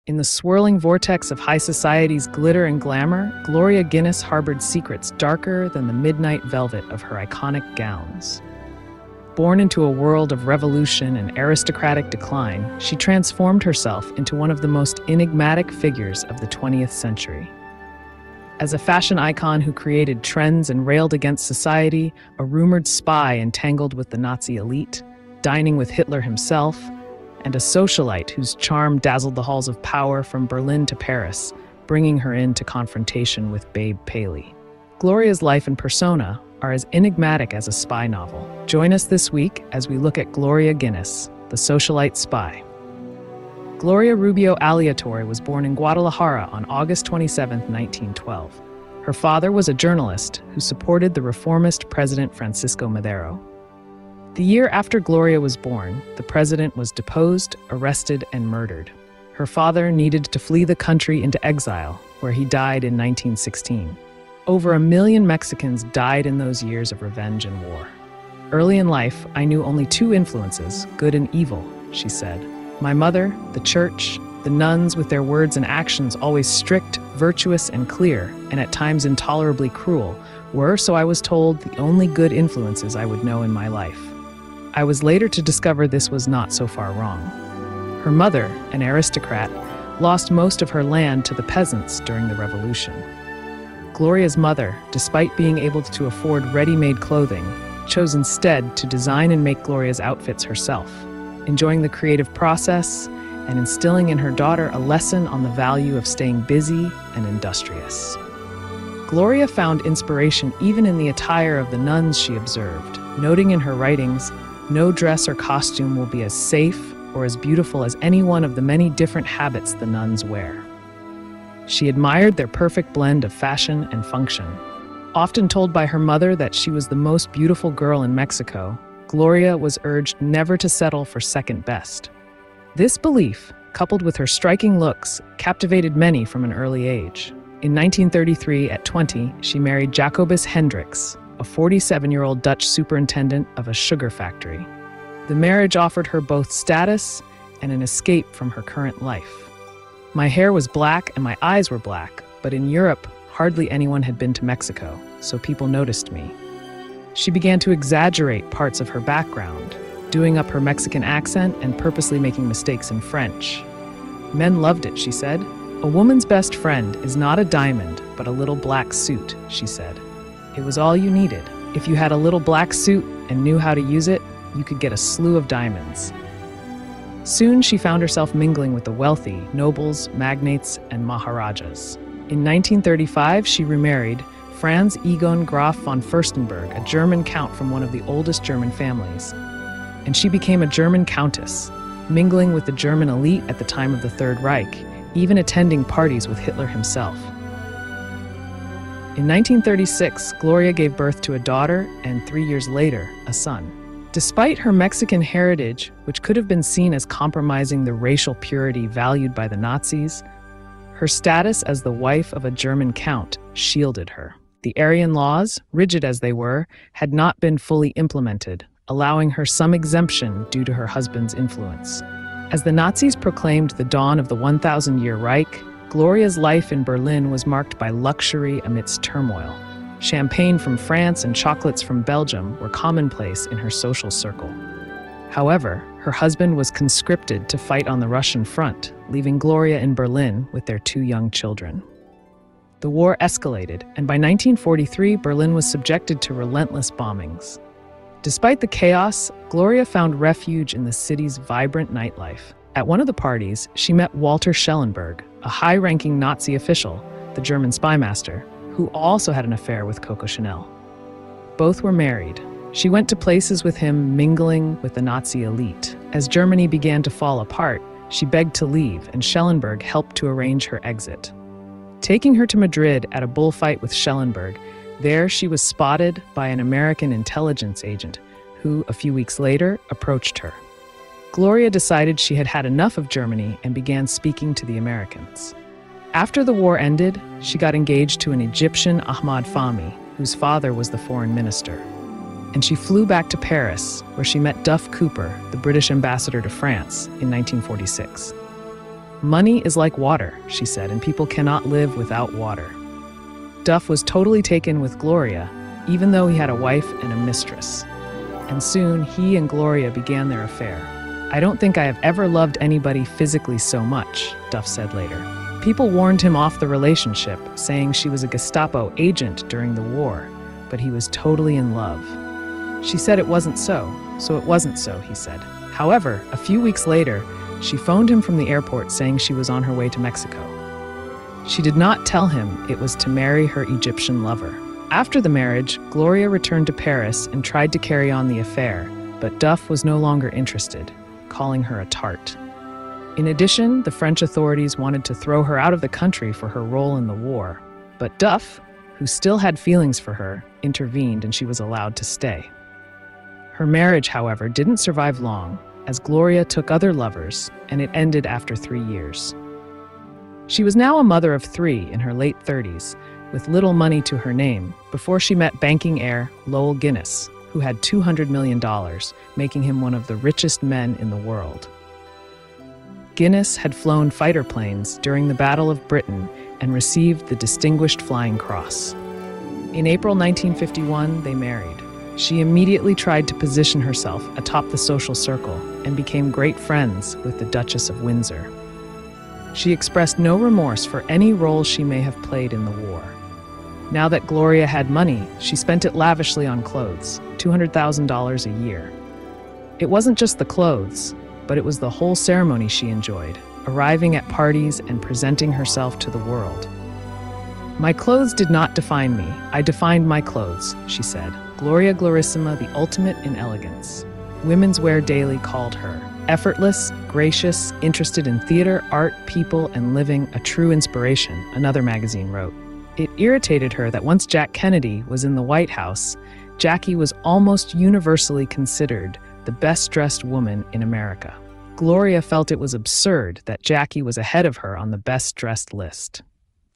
In the swirling vortex of high society's glitter and glamour, Gloria Guinness harbored secrets darker than the midnight velvet of her iconic gowns. Born into a world of revolution and aristocratic decline, she transformed herself into one of the most enigmatic figures of the 20th century. As a fashion icon who created trends and railed against society, a rumored spy entangled with the Nazi elite, dining with Hitler himself, and a socialite whose charm dazzled the halls of power from Berlin to Paris, bringing her into confrontation with Babe Paley. Gloria's life and persona are as enigmatic as a spy novel. Join us this week as we look at Gloria Guinness, the Socialite Spy. Gloria Rubio Aleatori was born in Guadalajara on August 27, 1912. Her father was a journalist who supported the reformist President Francisco Madero. The year after Gloria was born, the president was deposed, arrested, and murdered. Her father needed to flee the country into exile, where he died in 1916. Over 1 million Mexicans died in those years of revenge and war. Early in life, I knew only two influences, good and evil, she said. My mother, the church, the nuns with their words and actions always strict, virtuous, and clear, and at times intolerably cruel, were, so I was told, the only good influences I would know in my life. I was later to discover this was not so far wrong. Her mother, an aristocrat, lost most of her land to the peasants during the Revolution. Gloria's mother, despite being able to afford ready-made clothing, chose instead to design and make Gloria's outfits herself, enjoying the creative process and instilling in her daughter a lesson on the value of staying busy and industrious. Gloria found inspiration even in the attire of the nuns she observed, noting in her writings, "No dress or costume will be as safe or as beautiful as any one of the many different habits the nuns wear." She admired their perfect blend of fashion and function. Often told by her mother that she was the most beautiful girl in Mexico, Gloria was urged never to settle for second best. This belief, coupled with her striking looks, captivated many from an early age. In 1933, at 20, she married Jacobus Hendricks, a 47-year-old Dutch superintendent of a sugar factory. The marriage offered her both status and an escape from her current life. My hair was black and my eyes were black, but in Europe, hardly anyone had been to Mexico, so people noticed me. She began to exaggerate parts of her background, doing up her Mexican accent and purposely making mistakes in French. Men loved it, she said. "A woman's best friend is not a diamond, but a little black suit," she said. It was all you needed. If you had a little black suit and knew how to use it, you could get a slew of diamonds. Soon she found herself mingling with the wealthy, nobles, magnates, and maharajas. In 1935, she remarried Franz Egon Graf von Fürstenberg, a German count from one of the oldest German families. And she became a German countess, mingling with the German elite at the time of the Third Reich, even attending parties with Hitler himself. In 1936, Gloria gave birth to a daughter and 3 years later, a son. Despite her Mexican heritage, which could have been seen as compromising the racial purity valued by the Nazis, her status as the wife of a German count shielded her. The Aryan laws, rigid as they were, had not been fully implemented, allowing her some exemption due to her husband's influence. As the Nazis proclaimed the dawn of the 1,000-year Reich, Gloria's life in Berlin was marked by luxury amidst turmoil. Champagne from France and chocolates from Belgium were commonplace in her social circle. However, her husband was conscripted to fight on the Russian front, leaving Gloria in Berlin with their 2 young children. The war escalated, and by 1943, Berlin was subjected to relentless bombings. Despite the chaos, Gloria found refuge in the city's vibrant nightlife. At one of the parties, she met Walter Schellenberg, a high-ranking Nazi official, the German spymaster, who also had an affair with Coco Chanel. Both were married. She went to places with him, mingling with the Nazi elite. As Germany began to fall apart, she begged to leave, and Schellenberg helped to arrange her exit. Taking her to Madrid at a bullfight with Schellenberg, there she was spotted by an American intelligence agent who, a few weeks later, approached her. Gloria decided she had had enough of Germany and began speaking to the Americans. After the war ended, she got engaged to an Egyptian Ahmad Fahmy, whose father was the foreign minister. And she flew back to Paris, where she met Duff Cooper, the British ambassador to France, in 1946. "Money is like water," she said, "and people cannot live without water." Duff was totally taken with Gloria, even though he had a wife and a mistress. And soon, he and Gloria began their affair. "I don't think I have ever loved anybody physically so much," Duff said later. People warned him off the relationship, saying she was a Gestapo agent during the war, but he was totally in love. She said it wasn't so it wasn't so, he said. However, a few weeks later, she phoned him from the airport saying she was on her way to Mexico. She did not tell him it was to marry her Egyptian lover. After the marriage, Gloria returned to Paris and tried to carry on the affair, but Duff was no longer interested, calling her a tart. In addition, the French authorities wanted to throw her out of the country for her role in the war, but Duff, who still had feelings for her, intervened and she was allowed to stay. Her marriage, however, didn't survive long, as Gloria took other lovers, and it ended after 3 years. She was now a mother of 3 in her late 30s, with little money to her name, before she met banking heir Lowell Guinness, who had $200 million, making him one of the richest men in the world. Guinness had flown fighter planes during the Battle of Britain and received the Distinguished Flying Cross. In April 1951, they married. She immediately tried to position herself atop the social circle and became great friends with the Duchess of Windsor. She expressed no remorse for any role she may have played in the war. Now that Gloria had money, she spent it lavishly on clothes, $200,000 a year. It wasn't just the clothes, but it was the whole ceremony she enjoyed, arriving at parties and presenting herself to the world. "My clothes did not define me. I defined my clothes," she said. Gloria Glorissima, the ultimate in elegance. Women's Wear Daily called her effortless, gracious, interested in theater, art, people, and living, a true inspiration, another magazine wrote. It irritated her that once Jack Kennedy was in the White House, Jackie was almost universally considered the best-dressed woman in America. Gloria felt it was absurd that Jackie was ahead of her on the best-dressed list.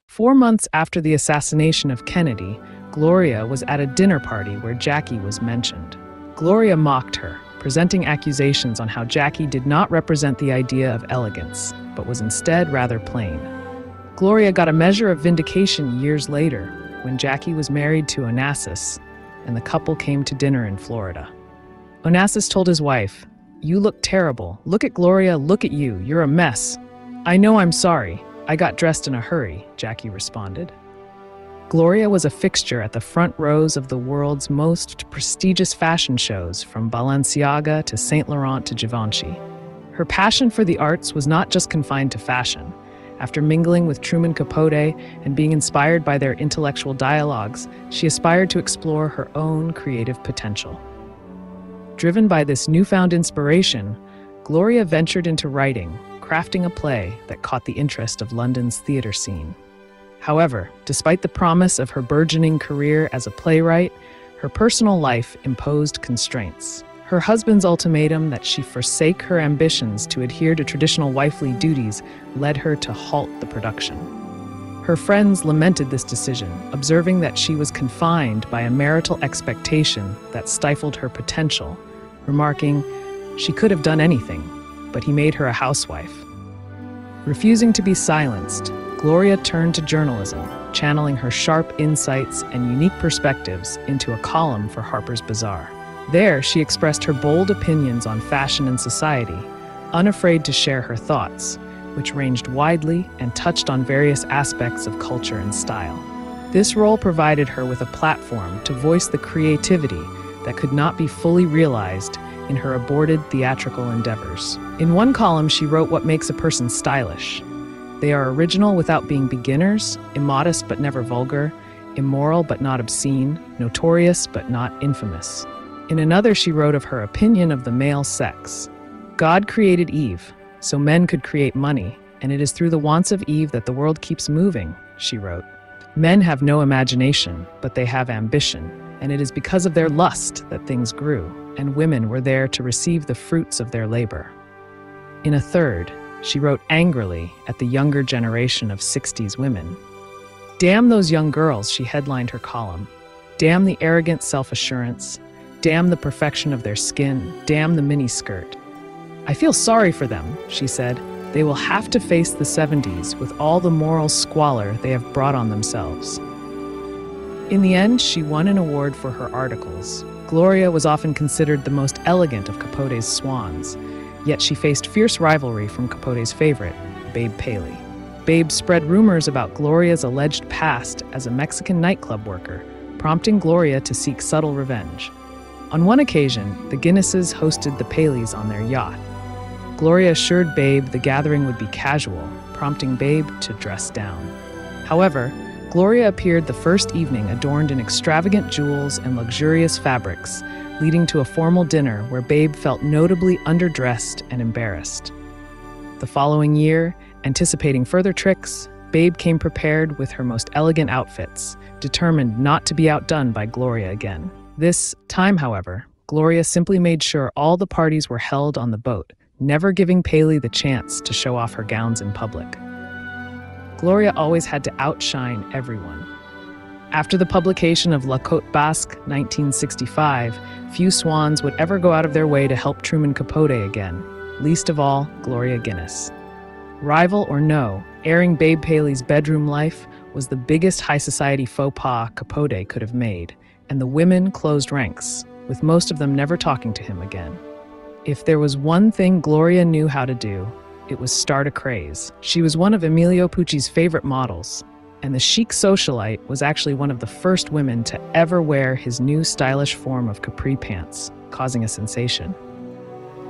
4 months after the assassination of Kennedy, Gloria was at a dinner party where Jackie was mentioned. Gloria mocked her, presenting accusations on how Jackie did not represent the idea of elegance, but was instead rather plain. Gloria got a measure of vindication years later when Jackie was married to Onassis, and the couple came to dinner in Florida. Onassis told his wife, "You look terrible. Look at Gloria, look at you. You're a mess." "I know, I'm sorry. I got dressed in a hurry," Jackie responded. Gloria was a fixture at the front rows of the world's most prestigious fashion shows, from Balenciaga to Saint Laurent to Givenchy. Her passion for the arts was not just confined to fashion. After mingling with Truman Capote and being inspired by their intellectual dialogues, she aspired to explore her own creative potential. Driven by this newfound inspiration, Gloria ventured into writing, crafting a play that caught the interest of London's theater scene. However, despite the promise of her burgeoning career as a playwright, her personal life imposed constraints. Her husband's ultimatum that she forsake her ambitions to adhere to traditional wifely duties led her to halt the production. Her friends lamented this decision, observing that she was confined by a marital expectation that stifled her potential, remarking, "She could have done anything, but he made her a housewife." Refusing to be silenced, Gloria turned to journalism, channeling her sharp insights and unique perspectives into a column for Harper's Bazaar. There, she expressed her bold opinions on fashion and society, unafraid to share her thoughts, which ranged widely and touched on various aspects of culture and style. This role provided her with a platform to voice the creativity that could not be fully realized in her aborted theatrical endeavors. In one column, she wrote what makes a person stylish. They are original without being beginners, immodest but never vulgar, immoral but not obscene, notorious but not infamous. In another, she wrote of her opinion of the male sex. God created Eve, so men could create money, and it is through the wants of Eve that the world keeps moving, she wrote. Men have no imagination, but they have ambition, and it is because of their lust that things grew, and women were there to receive the fruits of their labor. In a third, she wrote angrily at the younger generation of 60s women. Damn those young girls, she headlined her column. Damn the arrogant self-assurance. Damn the perfection of their skin. Damn the miniskirt. I feel sorry for them, she said. they will have to face the 70s with all the moral squalor they have brought on themselves. In the end, she won an award for her articles. Gloria was often considered the most elegant of Capote's swans, yet she faced fierce rivalry from Capote's favorite, Babe Paley. Babe spread rumors about Gloria's alleged past as a Mexican nightclub worker, prompting Gloria to seek subtle revenge. On one occasion, the Guinnesses hosted the Paleys on their yacht. Gloria assured Babe the gathering would be casual, prompting Babe to dress down. However, Gloria appeared the first evening adorned in extravagant jewels and luxurious fabrics, leading to a formal dinner where Babe felt notably underdressed and embarrassed. The following year, anticipating further tricks, Babe came prepared with her most elegant outfits, determined not to be outdone by Gloria again. This time, however, Gloria simply made sure all the parties were held on the boat, never giving Paley the chance to show off her gowns in public. Gloria always had to outshine everyone. After the publication of La Côte Basque, 1965, few swans would ever go out of their way to help Truman Capote again, least of all, Gloria Guinness. Rival or no, airing Babe Paley's bedroom life was the biggest high society faux pas Capote could have made, and the women closed ranks, with most of them never talking to him again. If there was one thing Gloria knew how to do, it was start a craze. She was one of Emilio Pucci's favorite models, and the chic socialite was actually one of the first women to ever wear his new stylish form of capri pants, causing a sensation.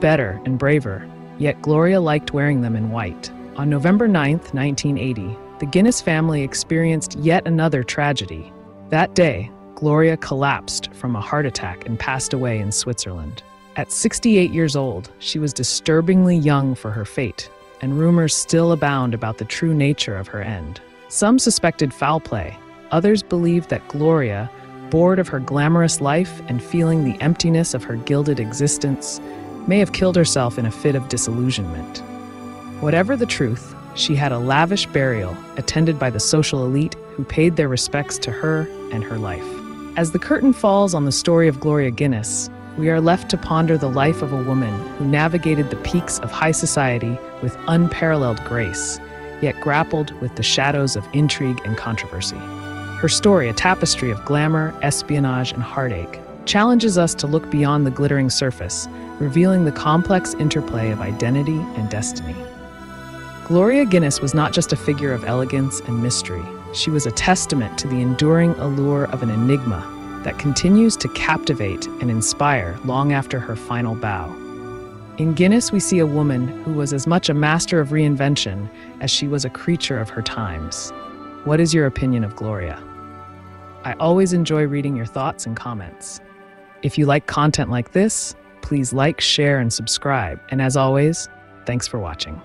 Better and braver, yet Gloria liked wearing them in white. On November 9, 1980, the Guinness family experienced yet another tragedy. That day, Gloria collapsed from a heart attack and passed away in Switzerland. At 68 years old, she was disturbingly young for her fate, and rumors still abound about the true nature of her end. Some suspected foul play. Others believed that Gloria, bored of her glamorous life and feeling the emptiness of her gilded existence, may have killed herself in a fit of disillusionment. Whatever the truth, she had a lavish burial attended by the social elite who paid their respects to her and her life. As the curtain falls on the story of Gloria Guinness, we are left to ponder the life of a woman who navigated the peaks of high society with unparalleled grace, yet grappled with the shadows of intrigue and controversy. Her story, a tapestry of glamour, espionage, and heartache, challenges us to look beyond the glittering surface, revealing the complex interplay of identity and destiny. Gloria Guinness was not just a figure of elegance and mystery. She was a testament to the enduring allure of an enigma that continues to captivate and inspire long after her final bow. In Guinness, we see a woman who was as much a master of reinvention as she was a creature of her times. What is your opinion of Gloria? I always enjoy reading your thoughts and comments. If you like content like this, please like, share, and subscribe. And as always, thanks for watching.